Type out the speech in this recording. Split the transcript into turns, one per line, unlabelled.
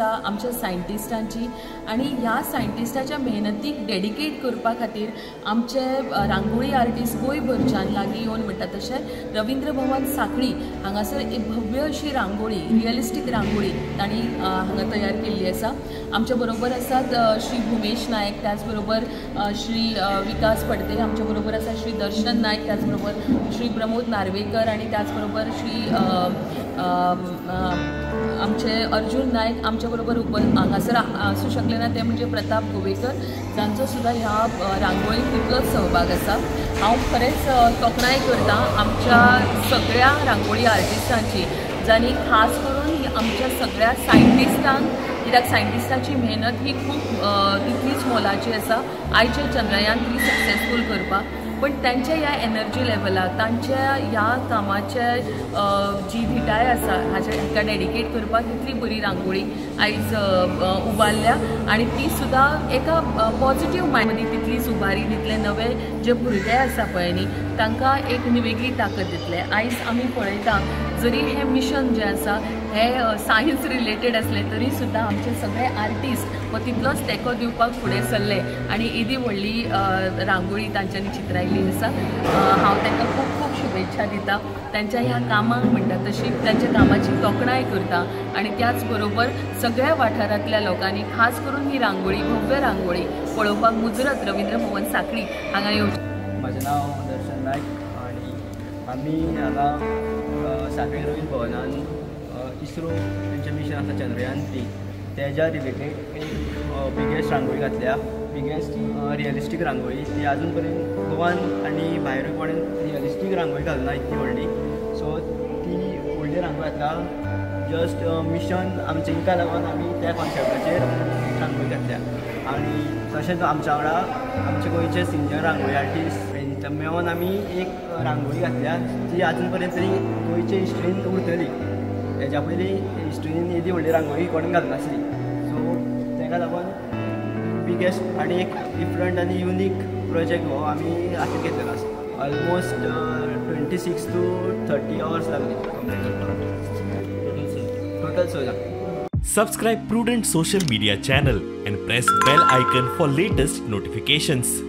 आमच्या सायंटिस्टांची आणि ह्या सायंटिस्टाच्या मेहनतीक डेडिकेट करपा खातीर आमचे रांगोळी आर्टिस्ट गोंयभरच्यान लागीं येवन म्हणटा तशें रवींद्र भवन सांखळी हांगासर एक भव्य अशी रांगोळी रियलिस्टीक रांगोळी तांणी हांगा तयार केल्ली आसा। आमच्या बरोबर आसात श्री भुमेश नायक, त्याच बरोबर श्री विकास पडते, आमच्या बरोबर आसा श्री दर्शन नायक, त्याच बरोबर श्री प्रमोद नार्वेकर आणि त्याच बरोबर श्री आमचे अर्जुन नायक आमच्या बरोबर हांगासर आसूं शकले ना ते म्हणजे प्रताप गोवेकर, जांचो सुद्दां ह्या रांगोळीक तितलोच सहभाग आसा। हांव खरेंच तोखणाय करता आमच्या सगळ्या रांगोळी आर्टिस्टांची, जांणी खास करून आमच्या सगळ्या सायंटिस्टांक, कित्याक सायंटिस्टाची मेहनत ही खूब तितलीच मोलाची आसा आयचे चंद्रयान 3 सक्सेसफूल करपाक, पण त्यांच्या ह्या एनर्जी लेवलाक तांच्या ह्या कामाचे जी धिटाय आसा हाका डेडिकेट करपाक इतली बरी रांगोळी आयज उबारल्या आणि ती सुद्दां एका पॉझिटिव्ह मायंडांनी तितलीच उबारी दितले। नवे जे भुरगे आसा पळय न्ही तांकां एक वेगळी ताकद दितले। आयज आमी पळयता जरी हे मिशन जे आसा हे सायन्स रिलेटेड असले तरी सुद्दां आमचे सगळे आर्टिस्ट व तितलोच तेंको दिवपाक फुडें सरले आणि एदी व्हडली रांगोळी तांच्यांनी चित्रायली आसा। हांव तांकां खूब खूब शुभेच्छा दिता त्यांच्या ह्या कामाक म्हणटा तशी त्यांच्या कामाची तोखणाय करता आणि त्याच बरोबर सगळ्या वाठारांतल्या लोकांनी खास करून ही रांगोळी भव्य रांगोळी पळोवपाक मुजरत रवींद्र भवन सांखळी हांगा येवचें।
म्हजें नांव दर्शन नायक आणि आमी हांगा सांखळी रवींद्र भवनान इस्रो तेंचें मिशन आसा चंद्रयान 3 तेज्या रिलेटेड एक बिगेस्ट रांगोळी घातल्या, बिगेस्ट रियलिस्टीक रांगोळी। ती आजून पर्यंत गोवान आनी भायरूय कोणें रियलिस्टीक रांगोळी घालना इतली व्हडली, सो ती व्हडली रांगोळी घातला। जस्ट मिशन आमचें इंका लागून आमी त्या कॉन्सेप्टाचेर रांगोळी घातल्या आणि तशेंच आमच्या वांगडा आमचे गोंयचे सिनियर रांगोळी आर्टिस्ट मेळोन आमी एक रांगोळी घातल्या जी आजून पर्यंत तरी गोंयचे हिस्ट्रीन उरतली। हेच्या पयलीं हिस्ट्रीन येदी व्हडली रांगोळी कोणें घालनासली, सो ताका लागून बिगेस्ट आनी एक डिफरंट आनी युनीक प्रोजेक्ट हो आमी हातीन घेतलेलो आसा। ऑलमोस्ट 26 to 30 hours लागली कंप्लीट करपाक, total 16।
Subscribe Prudent social media channel and press bell icon for latest notifications.